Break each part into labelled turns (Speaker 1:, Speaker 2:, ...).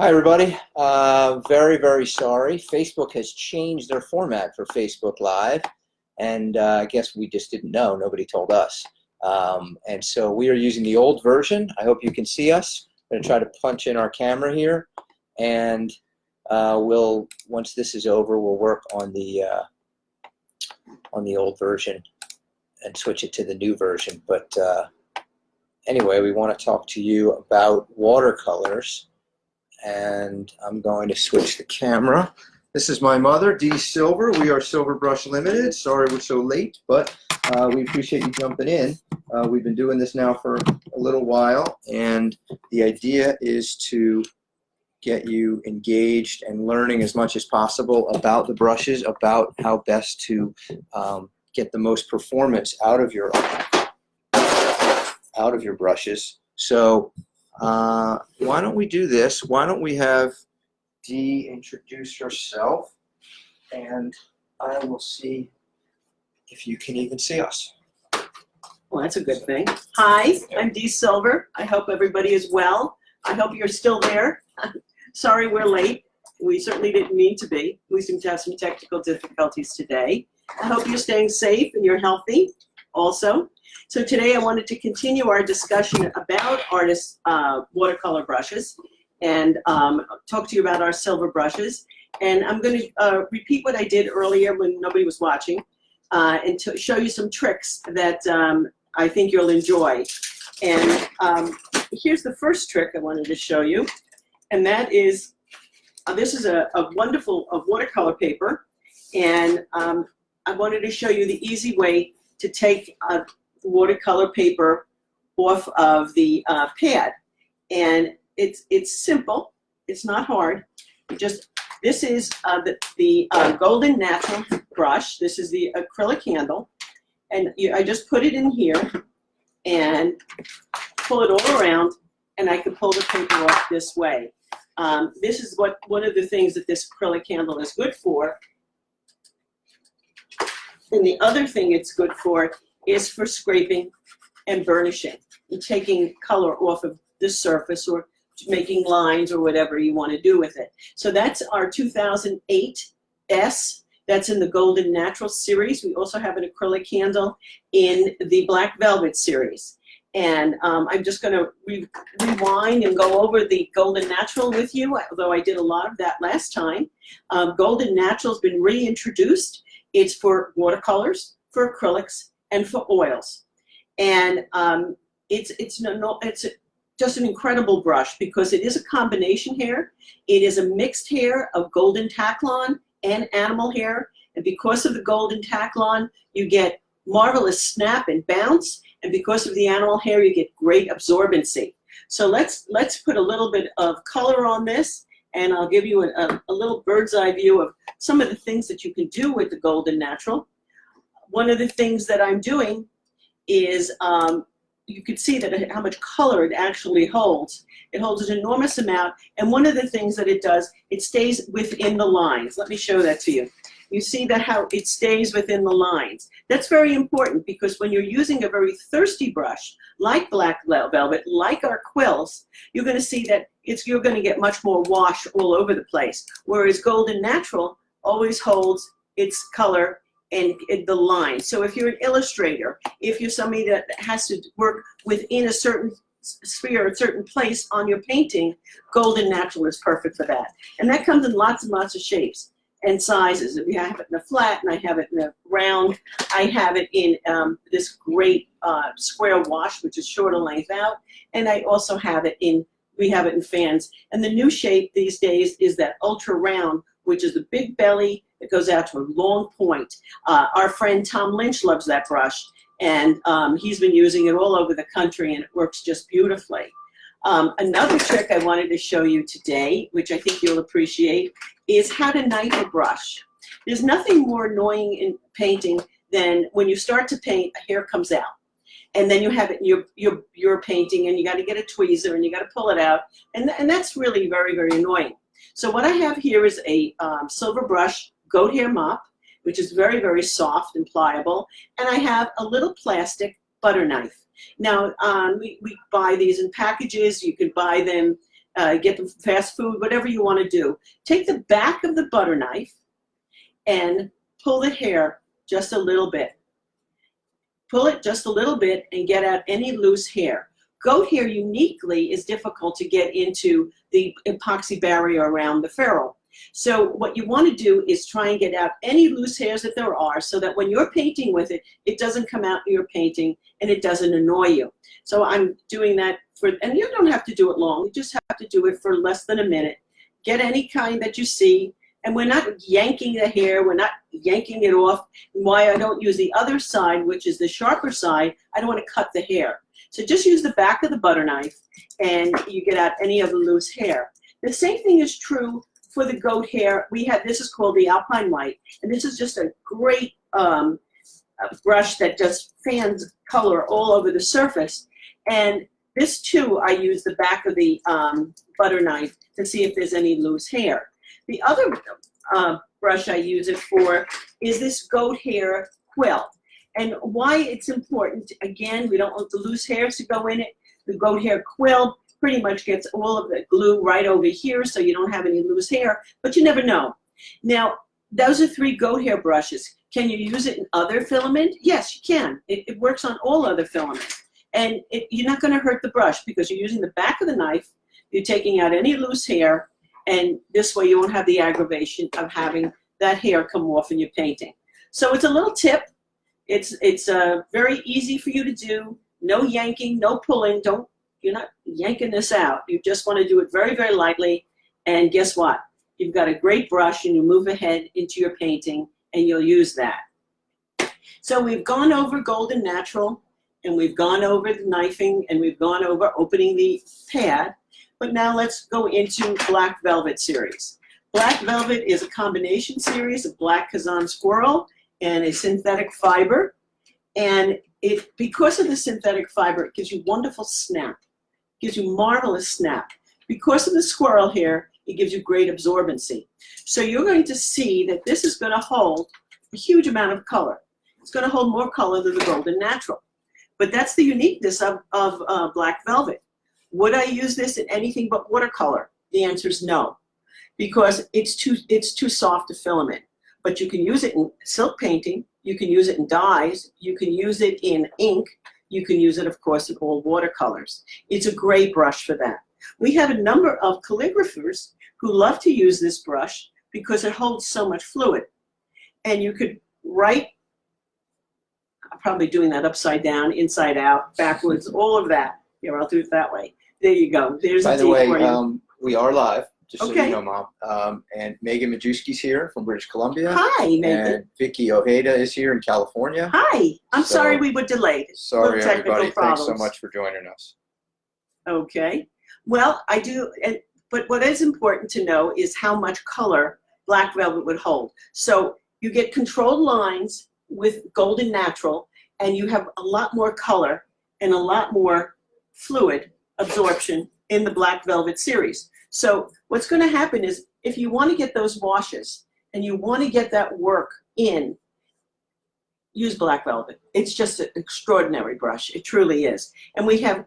Speaker 1: Hi, everybody. Very sorry. Facebook has changed their format for Facebook Live, and I guess we just didn't know. Nobody told us. And so we are using the old version. I hope you can see us. I'm going to try to punch in our camera here, and once this is over, we'll work on the old version and switch it to the new version. But anyway, we want to talk to you about watercolors. And I'm going to switch the camera. This is my mother, Dee Silver. We are Silver Brush Limited. Sorry we're so late, but we appreciate you jumping in. We've been doing this now for a little while, and the idea is to get you engaged and learning as much as possible about the brushes, about how best to get the most performance out of your brushes. So why don't we do this? Why don't we have Dee introduce herself, and I will see if you can even see us.
Speaker 2: Well, that's a good thing. Hi, I'm Dee Silver. I hope everybody is well. I hope you're still there. Sorry we're late. We certainly didn't mean to be. We seem to have some technical difficulties today. I hope you're staying safe and you're healthy also. So today I wanted to continue our discussion about artists' watercolor brushes and talk to you about our silver brushes. And I'm going to repeat what I did earlier when nobody was watching and to show you some tricks that I think you'll enjoy. And here's the first trick I wanted to show you, and that is, this is a wonderful watercolor paper, and I wanted to show you the easy way to take watercolor paper off of the pad, and it's simple. It's not hard. This is the Golden Natural brush. This is the acrylic handle, and I just put it in here and pull it all around, and I can pull the paper off this way. This is one of the things that this acrylic handle is good for. And the other thing it's good for is for scraping and burnishing and taking color off of the surface or making lines or whatever you want to do with it. So that's our 2008 S. That's in the Golden Natural series. We also have an acrylic handle in the Black Velvet series. And I'm just going to rewind and go over the Golden Natural with you, although I did a lot of that last time. Golden Natural has been reintroduced. It's for watercolors, for acrylics, and for oils. And it's just an incredible brush because it is a combination hair. It is a mixed hair of golden Taklon and animal hair. And because of the golden Taklon, you get marvelous snap and bounce. And because of the animal hair, you get great absorbency. So let's put a little bit of color on this, and I'll give you a little bird's eye view of some of the things that you can do with the Golden Natural. One of the things that I'm doing is you can see that how much color it actually holds. It holds an enormous amount, and one of the things that it does, it stays within the lines. Let me show that to you. You see that how it stays within the lines. That's very important because when you're using a very thirsty brush, like Black Velvet, like our quills, you're going to see that you're going to get much more wash all over the place. Whereas Golden Natural always holds its color and the line. So if you're an illustrator, if you're somebody that has to work within a certain sphere, a certain place on your painting, Golden Natural is perfect for that. And that comes in lots and lots of shapes and sizes. We have it in a flat, and I have it in a round. I have it in this great square wash, which is shorter length out, and I also have it we have it in fans. And the new shape these days is that ultra round, which is the big belly that goes out to a long point. Our friend Tom Lynch loves that brush, and he's been using it all over the country, and it works just beautifully. Another trick I wanted to show you today, which I think you'll appreciate, is how to knife a brush. There's nothing more annoying in painting than when you start to paint, a hair comes out. And then you have it in your painting, and you got to get a tweezer, and you got to pull it out. And that's really very, very annoying. So what I have here is a silver brush goat hair mop, which is very, very soft and pliable. And I have a little plastic butter knife. Now, we buy these in packages. You can buy them get the fast food, whatever you want to do. Take the back of the butter knife and pull the hair just a little bit. Pull it just a little bit and get out any loose hair. Goat hair uniquely is difficult to get into the epoxy barrier around the ferrule. So what you want to do is try and get out any loose hairs that there are so that when you're painting with it, it doesn't come out in your painting and it doesn't annoy you. So I'm doing that and you don't have to do it long, you just have to do it for less than a minute. Get any kind that you see, and we're not yanking the hair, we're not yanking it off. And why I don't use the other side, which is the sharper side, I don't want to cut the hair. So just use the back of the butter knife and you get out any of the loose hair. The same thing is true for the goat hair. This is called the Alpine White, and this is just a great brush that just fans color all over the surface. And this too, I use the back of the butter knife to see if there's any loose hair. The other brush I use it for is this goat hair quill. And why it's important, again, we don't want the loose hairs to go in it. The goat hair quill pretty much gets all of the glue right over here, so you don't have any loose hair, but you never know. Now, those are 3 goat hair brushes. Can you use it in other filament? Yes, you can. It works on all other filament. And you're not going to hurt the brush because you're using the back of the knife, you're taking out any loose hair, and this way you won't have the aggravation of having that hair come off in your painting. So it's a little tip. It's very easy for you to do. No yanking, no pulling. You're not yanking this out. You just want to do it very, very lightly. And guess what? You've got a great brush and you move ahead into your painting and you'll use that. So we've gone over Golden Natural and we've gone over the knifing and we've gone over opening the pad. But now let's go into Black Velvet series. Black Velvet is a combination series of black Kazan squirrel and a synthetic fiber. And because of the synthetic fiber, it gives you wonderful snap. It gives you marvelous snap. Because of the squirrel hair, it gives you great absorbency. So you're going to see that this is going to hold a huge amount of color. It's going to hold more color than the Golden Natural. But that's the uniqueness of Black Velvet. Would I use this in anything but watercolor? The answer is no, because it's too soft a filament. But you can use it in silk painting, you can use it in dyes, you can use it in ink, you can use it, of course, in all watercolors. It's a great brush for that. We have a number of calligraphers who love to use this brush because it holds so much fluid. And you could write, I'm probably doing that upside down, inside out, backwards, all of that. Here, I'll do it that way. There you go. There's
Speaker 1: By
Speaker 2: a
Speaker 1: the
Speaker 2: tip
Speaker 1: way,
Speaker 2: for you.
Speaker 1: we are live, just so
Speaker 2: Okay.
Speaker 1: you know, Mom. And Megan Majewski's here from British Columbia.
Speaker 2: Hi, Megan.
Speaker 1: And Vicky Ojeda is here in California.
Speaker 2: Hi. I'm
Speaker 1: So-
Speaker 2: sorry we were delayed.
Speaker 1: Sorry,
Speaker 2: Little technical
Speaker 1: everybody. Thanks so
Speaker 2: problems.
Speaker 1: much for joining us.
Speaker 2: Okay. Well, I do, but what is important to know is how much color Black Velvet would hold. So you get controlled lines with Golden Natural, and you have a lot more color and a lot more fluid absorption in the Black Velvet series. So what's going to happen is if you want to get those washes and you want to get that work in, use Black Velvet. It's just an extraordinary brush. It truly is. And we have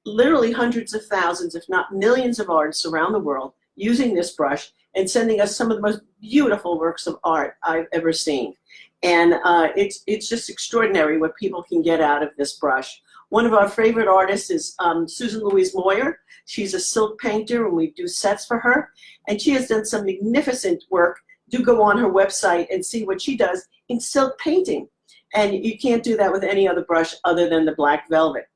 Speaker 2: literally hundreds of thousands, if not millions of artists around the world using this brush and sending us some of the most beautiful works of art I've ever seen. And it's just extraordinary what people can get out of this brush. One of our favorite artists is Susan Louise Moyer. She's a silk painter, and we do sets for her. And she has done some magnificent work. Do go on her website and see what she does in silk painting. And you can't do that with any other brush other than the Black Velvet.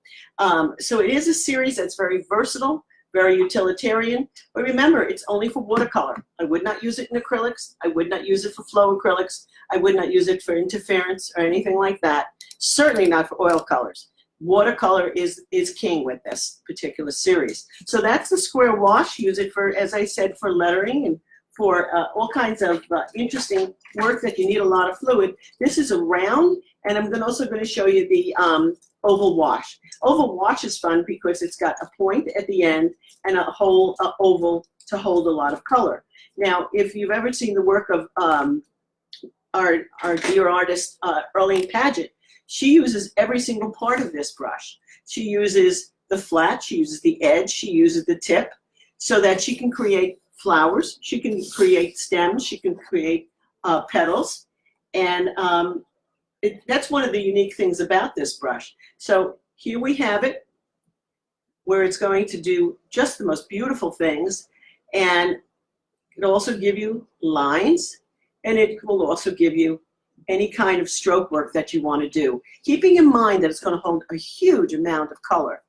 Speaker 2: So it is a series that's very versatile, very utilitarian. But remember, it's only for watercolor. I would not use it in acrylics. I would not use it for flow acrylics. I would not use it for interference or anything like that. Certainly not for oil colors. Watercolor is king with this particular series. So that's the square wash. Use it for, as I said, for lettering and for all kinds of interesting work that you need a lot of fluid. This is a round, and I'm also going to show you the oval wash. Oval wash is fun because it's got a point at the end and a whole oval to hold a lot of color. Now, if you've ever seen the work of our dear artist, Earlene Paget, she uses every single part of this brush. She uses the flat, she uses the edge, she uses the tip. so that she can create flowers, she can create stems, she can create petals, and that's one of the unique things about this brush. So here we have it, where it's going to do just the most beautiful things, and it'll also give you lines, and it will also give you any kind of stroke work that you want to do, keeping in mind that it's going to hold a huge amount of color.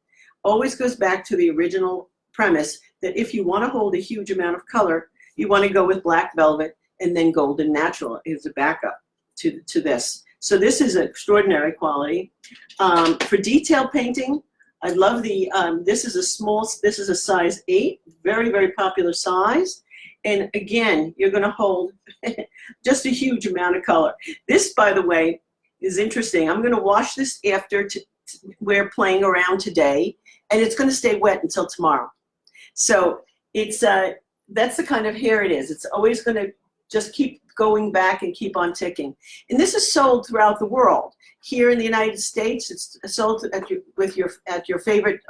Speaker 2: Always goes back to the original premise that if you want to hold a huge amount of color, you want to go with black velvet and then golden natural as a backup to this. So this is extraordinary quality. For detail painting, I love the, this is a size 8, very, very popular size. And again, you're going to hold just a huge amount of color. This, by the way, is interesting. I'm going to wash this after we're playing around today, and it's going to stay wet until tomorrow. So it's that's the kind of hair it is. It's always going to just keep going back and keep on ticking. And this is sold throughout the world. Here in the United States, it's sold at your favorite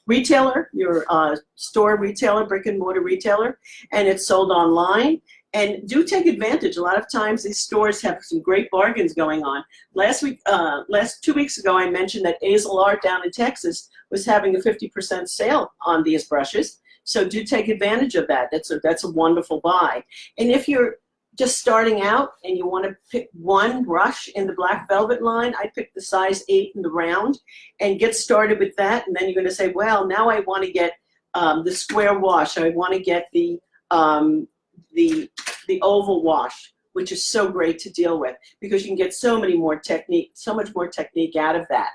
Speaker 2: retailer, your store retailer, brick and mortar retailer, and it's sold online. And do take advantage. A lot of times these stores have some great bargains going on. Last 2 weeks ago, I mentioned that Azel Art down in Texas was having a 50% sale on these brushes. So do take advantage of that. That's a wonderful buy. And if you're just starting out and you want to pick one brush in the black velvet line, I picked the size 8 in the round, and get started with that. And then you're going to say, well, now I want to get the square wash. I want to get the oval wash, which is so great to deal with because you can get so much more technique out of that.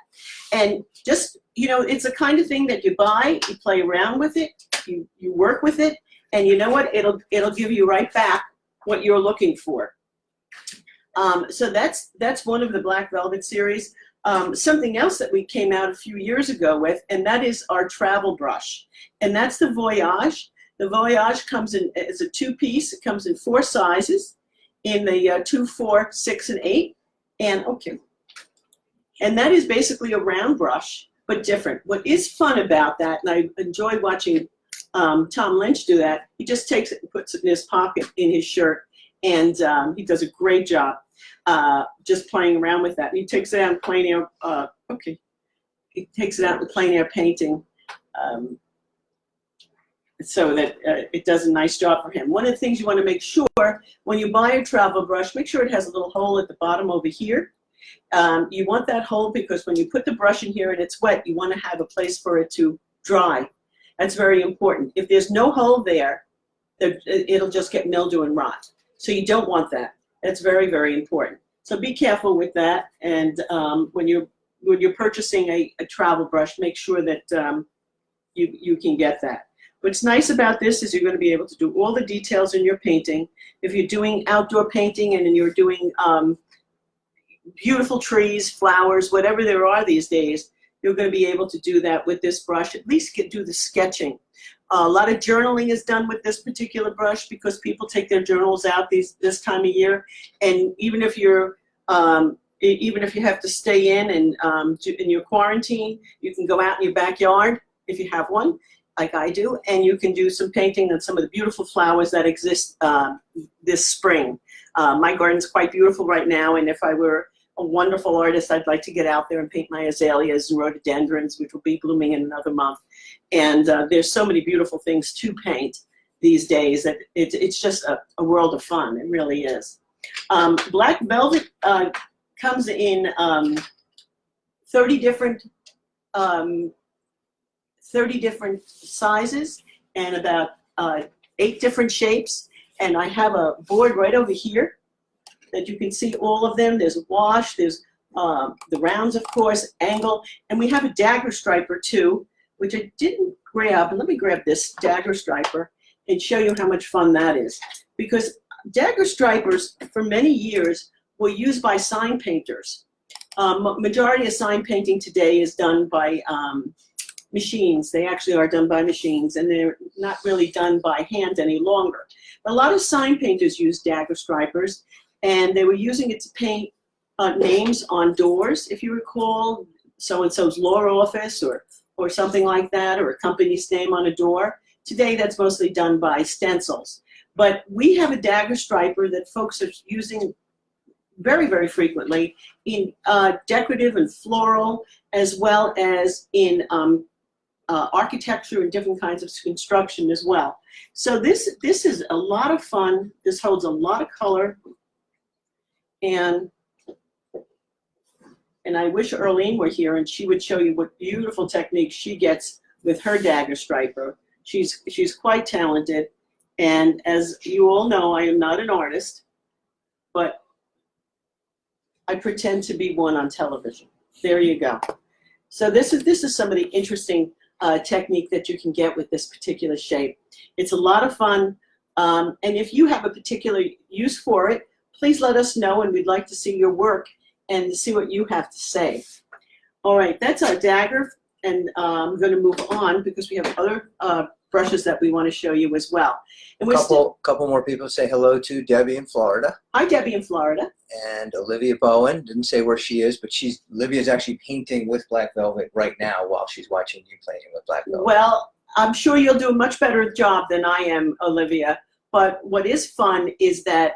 Speaker 2: And just, you know, it's the kind of thing that you buy, you play around with it, you work with it, and you know what, it'll give you right back what you're looking for. So that's one of the Black Velvet series. Something else that we came out a few years ago with, and that is our travel brush. And that's the Voyage. The Voyage comes in as a 2-piece. It comes in 4 sizes, in the 2, 4, 6, and 8. And okay, and that is basically a round brush, but different. What is fun about that, and I enjoy watching Tom Lynch do that, he just takes it and puts it in his pocket in his shirt, and he does a great job just playing around with that. And he takes it out in plein air. He takes it out in plein air painting. So that it does a nice job for him. One of the things you want to make sure when you buy a travel brush, make sure it has a little hole at the bottom over here. You want that hole because when you put the brush in here and it's wet, you want to have a place for it to dry. That's very important. If there's no hole there, it'll just get mildew and rot. So you don't want that. That's very, very important. So be careful with that. And when you're purchasing a travel brush, make sure that you can get that. What's nice about this is you're going to be able to do all the details in your painting. If you're doing outdoor painting and you're doing beautiful trees, flowers, whatever there are these days, you're going to be able to do that with this brush. At least do the sketching. A lot of journaling is done with this particular brush because people take their journals out this time of year. And even if you have to stay in and in your quarantine, you can go out in your backyard if you have one, like I do, and you can do some painting on some of the beautiful flowers that exist this spring. My garden's quite beautiful right now, and if I were a wonderful artist, I'd like to get out there and paint my azaleas and rhododendrons, which will be blooming in another month. And there's so many beautiful things to paint these days that it's just a world of fun. It really is. Black Velvet comes in 30 different sizes and about 8 different shapes. And I have a board right over here that you can see all of them. There's wash, there's the rounds, of course, angle, and we have a dagger striper too, which I didn't grab. Let me grab this dagger striper and show you how much fun that is. Because dagger stripers, for many years, were used by sign painters. Majority of sign painting today is done by machines. They actually are done by machines, and they're not really done by hand any longer. A lot of sign painters use dagger stripers, and they were using it to paint names on doors, if you recall, so-and-so's law office or something like that, or a company's name on a door. today that's mostly done by stencils. But we have a dagger striper that folks are using very, very frequently in decorative and floral, as well as in architecture and different kinds of construction as well. So this is a lot of fun. This holds a lot of color, and I wish Earlene were here and she would show you what beautiful techniques she gets with her dagger striper. She's quite talented, and as you all know, I am not an artist, but I pretend to be one on television. There you go. So this is some of the interesting technique that you can get with this particular shape. It's a lot of fun, and if you have a particular use for it, please let us know, and we'd like to see your work and see what you have to say. All right, that's our dagger, and I'm going to move on because we have other brushes that we want to show you as well. And
Speaker 1: couple more people say hello to Debbie in Florida.
Speaker 2: Hi, Debbie in Florida.
Speaker 1: And Olivia Bowen didn't say where she is, but Olivia's actually painting with black velvet right now while she's watching you painting with black velvet.
Speaker 2: Well, I'm sure you'll do a much better job than I am, Olivia. But what is fun is that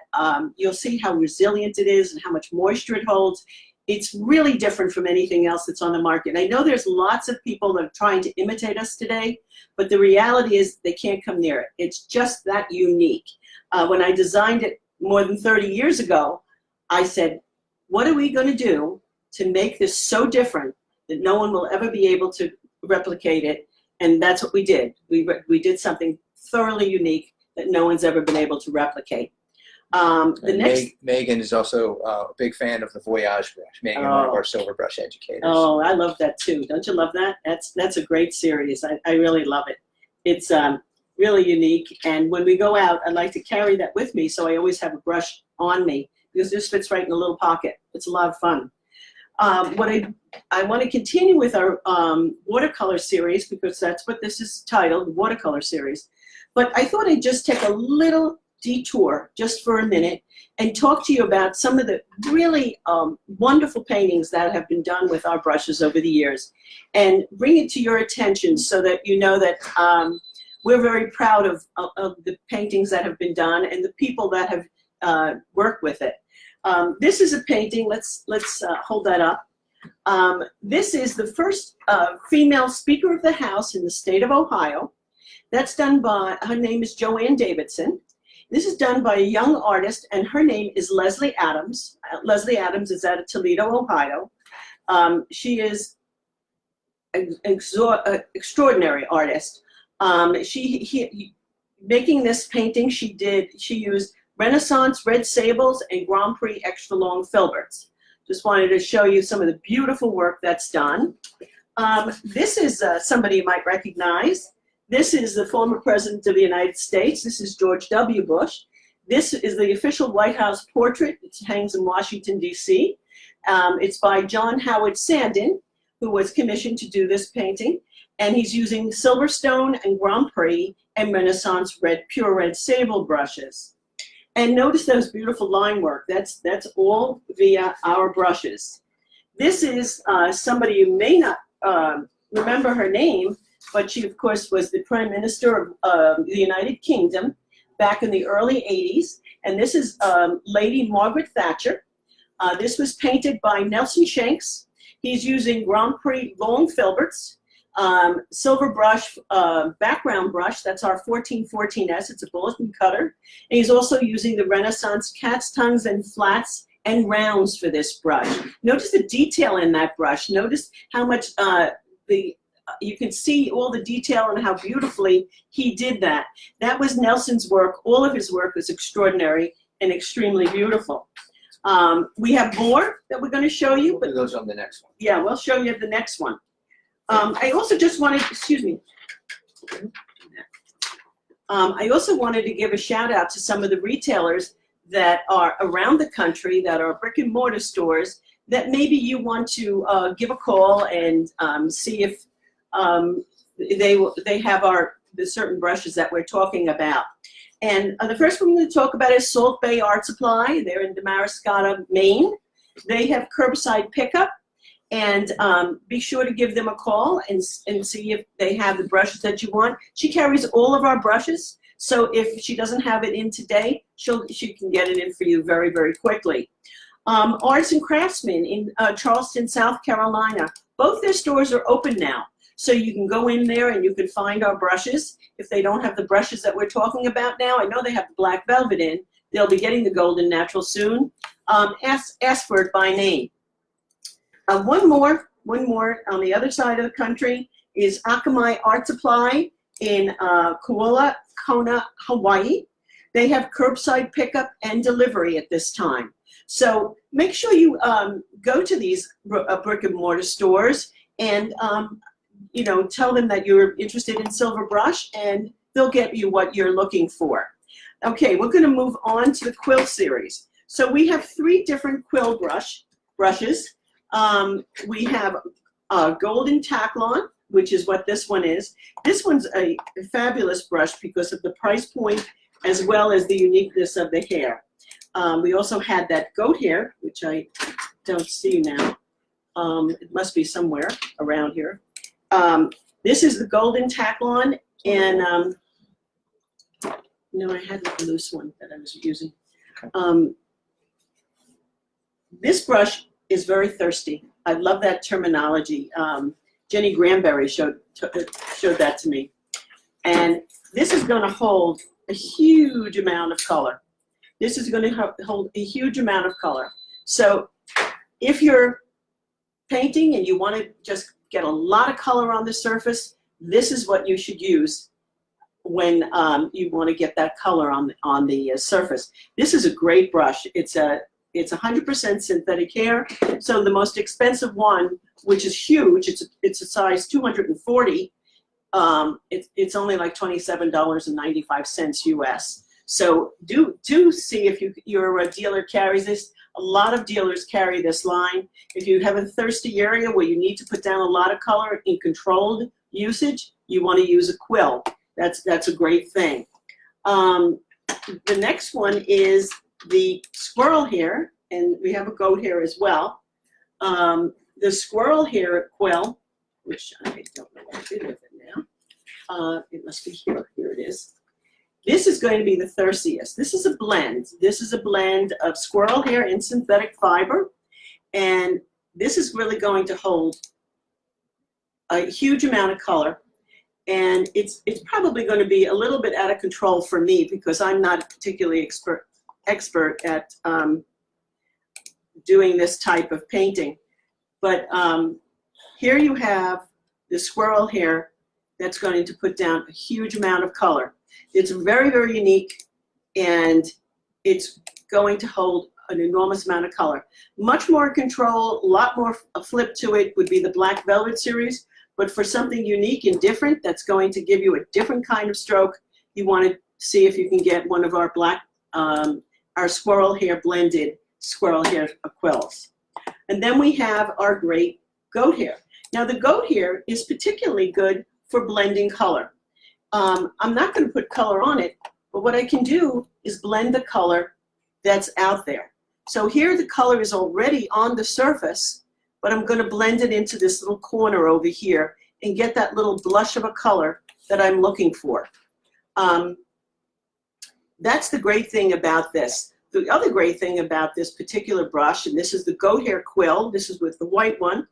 Speaker 2: you'll see how resilient it is and how much moisture it holds. It's really different from anything else that's on the market. And I know there's lots of people that are trying to imitate us today, but the reality is they can't come near it. It's just that unique. When I designed it more than 30 years ago, I said, what are we going to do to make this so different that no one will ever be able to replicate it? And that's what we did. We did something thoroughly unique that no one's ever been able to replicate.
Speaker 1: Megan is also a big fan of the Voyage brush. Megan, one of our silver brush educators.
Speaker 2: Oh, I love that too. Don't you love that? That's a great series. I really love it. It's really unique. And when we go out, I like to carry that with me, so I always have a brush on me because this fits right in a little pocket. It's a lot of fun. What I want to continue with our watercolor series, because that's what this is titled, Watercolor Series. But I thought I'd just take a little detour just for a minute and talk to you about some of the really wonderful paintings that have been done with our brushes over the years, and bring it to your attention so that you know that we're very proud of the paintings that have been done and the people that have worked with it. This is a painting. Let's hold that up. This is the first female Speaker of the House in the state of Ohio. That's done by, her name is Joanne Davidson. This is done by a young artist, and her name is Leslie Adams. Leslie Adams is out of Toledo, Ohio. She is an extraordinary artist. Making this painting, she used Renaissance red sables and Grand Prix extra long filberts. Just wanted to show you some of the beautiful work that's done. This is somebody you might recognize. This is the former President of the United States. This is George W. Bush. This is the official White House portrait. It hangs in Washington, D.C. It's by John Howard Sandin, who was commissioned to do this painting. And he's using Silverstone and Grand Prix and Renaissance pure red sable brushes. And notice those beautiful line work. That's all via our brushes. This is somebody you may not remember her name, but she, of course, was the Prime Minister of the United Kingdom back in the early 80s. And this is Lady Margaret Thatcher. This was painted by Nelson Shanks. He's using Grand Prix long filberts, silver brush, background brush. That's our 1414S. It's a bulletin cutter. And he's also using the Renaissance cat's tongues and flats and rounds for this brush. Notice the detail in that brush. Notice how much you can see all the detail and how beautifully he did that. That was Nelson's work. All of his work was extraordinary and extremely beautiful. We have more that we're going to show you.
Speaker 1: But those on the next one.
Speaker 2: Yeah, we'll show you the next one. I also just wanted, I also wanted to give a shout out to some of the retailers that are around the country that are brick and mortar stores that maybe you want to give a call and see if they have the certain brushes that we're talking about. And the first one we're going to talk about is Salt Bay Art Supply. They're in Damariscotta, Maine. They have curbside pickup, And be sure to give them a call and see if they have the brushes that you want. She carries all of our brushes, so if she doesn't have it in today, she can get it in for you very, very quickly. Arts and Craftsmen in Charleston, South Carolina. Both their stores are open now, so you can go in there and you can find our brushes. If they don't have the brushes that we're talking about now, I know they have the black velvet in. They'll be getting the golden natural soon. Ask for it by name. One more on the other side of the country is Akamai Art Supply in Kona, Hawaii. They have curbside pickup and delivery at this time. So make sure you go to these brick and mortar stores and you know, tell them that you're interested in silver brush, and they'll get you what you're looking for. Okay, we're going to move on to the quill series. So we have 3 different quill brushes. We have Golden Taklon, which is what this one is. This one's a fabulous brush because of the price point as well as the uniqueness of the hair. We also had that goat hair, which I don't see now. It must be somewhere around here. This is the Golden Taklon, and no, I had the loose one that I was using. This brush is very thirsty. I love that terminology. Jenny Granberry showed that to me. And this is going to hold a huge amount of color. This is going to hold a huge amount of color. So if you're painting and you want to just get a lot of color on the surface, this is what you should use when you want to get that color on the surface. This is a great brush. It's 100% synthetic hair. So the most expensive one, which is huge, it's a size 240. It's only like $27.95 US. So do see if your dealer carries this. A lot of dealers carry this line. If you have a thirsty area where you need to put down a lot of color in controlled usage, you want to use a quill. That's a great thing. The next one is the squirrel hair, and we have a goat hair as well. The squirrel hair quill, which I don't know what I did with it now. It must be here. Here it is. This is going to be the thirstiest. This is a blend. This is a blend of squirrel hair and synthetic fiber, and this is really going to hold a huge amount of color. And it's probably going to be a little bit out of control for me because I'm not particularly expert at doing this type of painting. But here you have the squirrel hair that's going to put down a huge amount of color. It's very, very unique, and it's going to hold an enormous amount of color. Much more control, a lot more flip to it would be the Black Velvet series. But for something unique and different that's going to give you a different kind of stroke, you want to see if you can get one of our our squirrel hair blended squirrel hair quills. And then we have our great goat hair. Now the goat hair is particularly good for blending color. I'm not going to put color on it, but what I can do is blend the color that's out there. So here the color is already on the surface, but I'm going to blend it into this little corner over here and get that little blush of a color that I'm looking for. That's the great thing about this. The other great thing about this particular brush, and this is the goat hair quill, this is with the white one,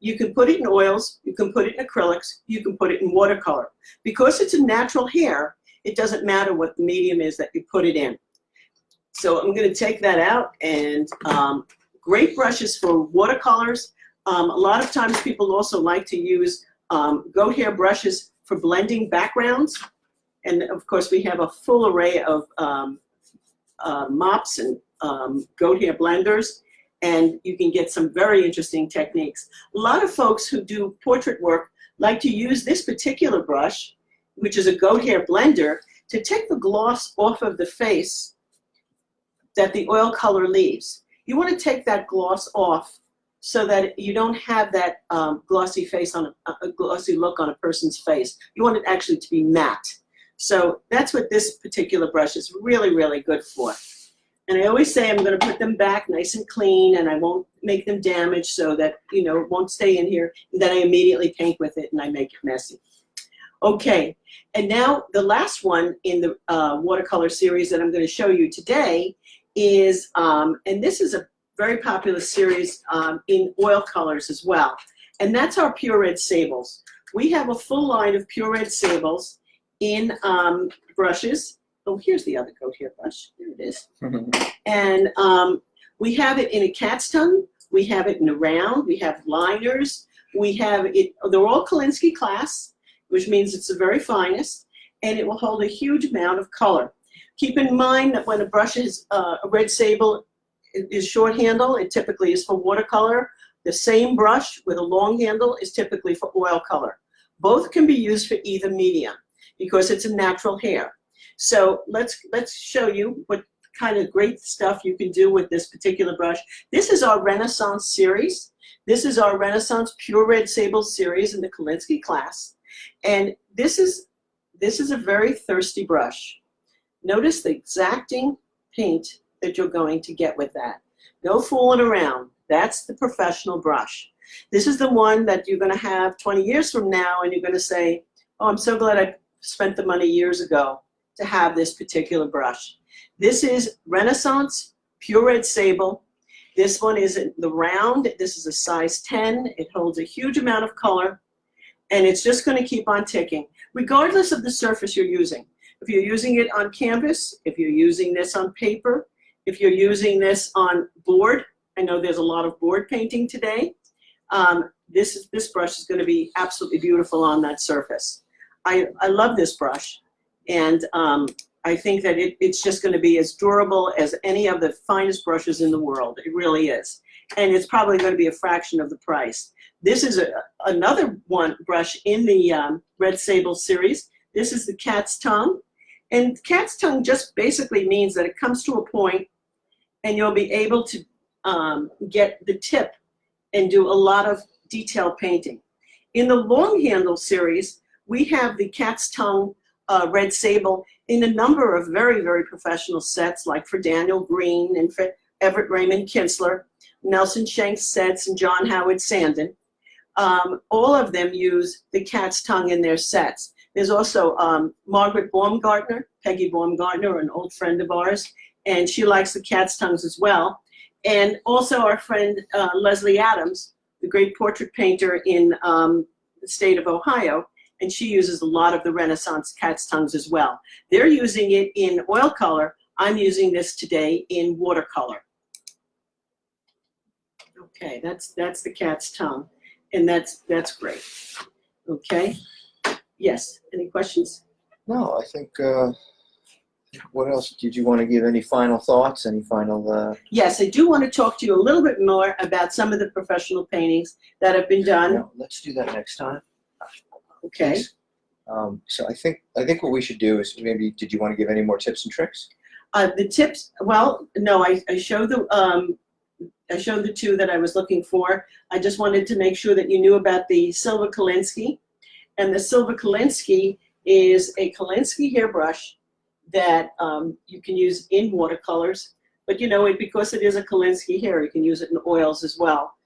Speaker 2: you can put it in oils, you can put it in acrylics, you can put it in watercolor. Because it's a natural hair, it doesn't matter what the medium is that you put it in. So I'm going to take that out, and great brushes for watercolors. A lot of times people also like to use goat hair brushes for blending backgrounds. And of course we have a full array of mops and goat hair blenders, and you can get some very interesting techniques. A lot of folks who do portrait work like to use this particular brush, which is a goat hair blender, to take the gloss off of the face that the oil color leaves. You want to take that gloss off so that you don't have that glossy face on a glossy look on a person's face. You want it actually to be matte. So that's what this particular brush is really, really good for. And I always say I'm going to put them back nice and clean, and I won't make them damaged so that, you know, it won't stay in here. And then I immediately paint with it and I make it messy. Okay, and now the last one in the watercolor series that I'm going to show you today is, and this is a very popular series in oil colors as well, and that's our Pure Red Sables. We have a full line of Pure Red Sables in brushes. Oh, here's the other coat here brush. There it is. And we have it in a cat's tongue. We have it in a round. We have liners. We have it, they're all Kolinsky class, which means it's the very finest, and it will hold a huge amount of color. Keep in mind that when a brush is a red sable is short handle, it typically is for watercolor. The same brush with a long handle is typically for oil color. Both can be used for either medium because it's a natural hair. So let's show you what kind of great stuff you can do with this particular brush. This is our Renaissance series. This is our Renaissance Pure Red Sable series in the Kolinsky class. And this is a very thirsty brush. Notice the exacting paint that you're going to get with that. No fooling around. That's the professional brush. This is the one that you're going to have 20 years from now, and you're going to say, oh, I'm so glad I spent the money years ago to have this particular brush. This is Renaissance Pure Red Sable. This one is in the round. This is a size 10. It holds a huge amount of color, and it's just going to keep on ticking, regardless of the surface you're using. If you're using it on canvas, if you're using this on paper, if you're using this on board, I know there's a lot of board painting today, this brush is going to be absolutely beautiful on that surface. I love this brush, and I think that it's just going to be as durable as any of the finest brushes in the world. It really is. And it's probably going to be a fraction of the price. This is another one brush in the Red Sable series. This is the cat's tongue. And cat's tongue just basically means that it comes to a point and you'll be able to get the tip and do a lot of detail painting. In the long handle series, we have the cat's tongue Red Sable in a number of very, very professional sets, like for Daniel Green and for Everett Raymond Kinsler, Nelson Shanks sets, and John Howard Sandon. All of them use the cat's tongue in their sets. There's also Margaret Baumgartner, Peggy Baumgartner, an old friend of ours, and she likes the cat's tongues as well. And also our friend Leslie Adams, the great portrait painter in the state of Ohio, and she uses a lot of the Renaissance cat's tongues as well. They're using it in oil color. I'm using this today in watercolor. Okay, that's the cat's tongue, and that's great. Okay, yes. Any questions?
Speaker 1: No, I think. What else did you want to give? Any final thoughts? Any final?
Speaker 2: Yes, I do want to talk to you a little bit more about some of the professional paintings that have been done.
Speaker 1: No, let's do that next time.
Speaker 2: Okay.
Speaker 1: Please. So I think what we should do is maybe. Did you want to give any more tips and tricks?
Speaker 2: The tips. Well, no, I showed the two that I was looking for. I just wanted to make sure that you knew about the Silver Kolinsky, and the Silver Kolinsky is a Kolinsky hairbrush that you can use in watercolors, but you know, because it is a Kolinsky hair, you can use it in oils as well.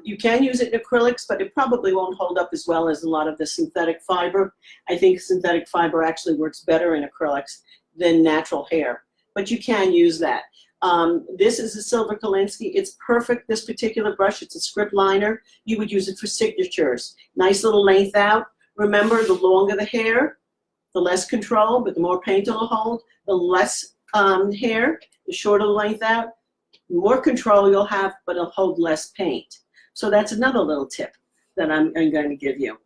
Speaker 2: You can use it in acrylics, but it probably won't hold up as well as a lot of the synthetic fiber. I think synthetic fiber actually works better in acrylics than natural hair, but you can use that. This is a Silver Kolinsky. It's perfect, this particular brush. It's a script liner. You would use it for signatures. Nice little length out. Remember, the longer the hair, the less control, but the more paint it'll hold. The less hair, the shorter the length out, the more control you'll have, but it'll hold less paint. So that's another little tip that I'm going to give you.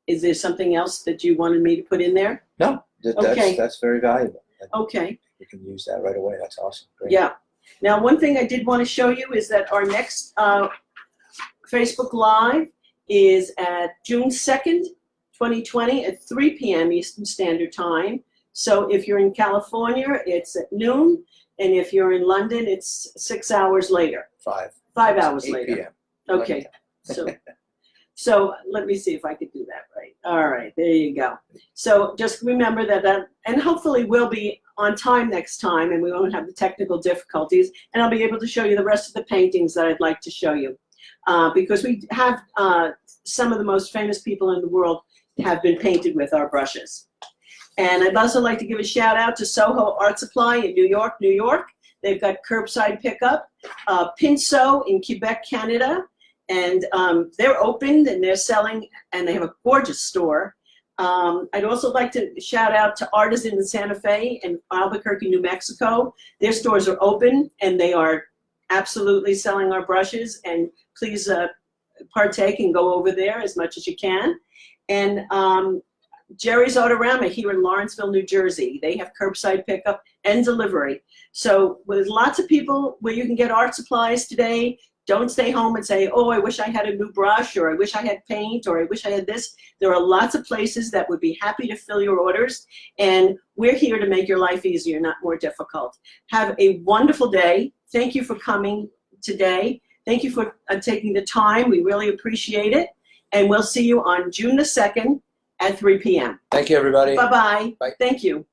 Speaker 2: Is there something else that you wanted me to put in there?
Speaker 1: No, that's very valuable.
Speaker 2: Okay.
Speaker 1: You can use that right away. That's awesome. Great.
Speaker 2: Yeah. Now, one thing I did want to show you is that our next Facebook Live is at June 2nd, 2020 at 3 p.m. Eastern Standard Time. So if you're in California, it's at noon, and if you're in London, it's 6 hours later.
Speaker 1: 5
Speaker 2: 5 hours
Speaker 1: 8
Speaker 2: later.
Speaker 1: p.m.
Speaker 2: Okay. So let me see if I could do that right. All right, there you go. So just remember that, and hopefully we'll be on time next time and we won't have the technical difficulties, and I'll be able to show you the rest of the paintings that I'd like to show you. Because we have some of the most famous people in the world have been painted with our brushes. And I'd also like to give a shout out to Soho Art Supply in New York, New York. They've got curbside pickup. Pinceau in Quebec, Canada. And they're open and they're selling, and they have a gorgeous store. I'd also like to shout out to Artisan in Santa Fe and Albuquerque, New Mexico. Their stores are open and they are absolutely selling our brushes, and please partake and go over there as much as you can. And Jerry's Autorama here in Lawrenceville, New Jersey. They have curbside pickup and delivery. So there's lots of people where you can get art supplies today. Don't stay home and say, oh, I wish I had a new brush, or I wish I had paint, or I wish I had this. There are lots of places that would be happy to fill your orders, and we're here to make your life easier, not more difficult. Have a wonderful day. Thank you for coming today. Thank you for taking the time. We really appreciate it. And we'll see you on June the 2nd at 3 p.m.
Speaker 1: Thank you, everybody.
Speaker 2: Bye-bye.
Speaker 1: Bye.
Speaker 2: Thank you.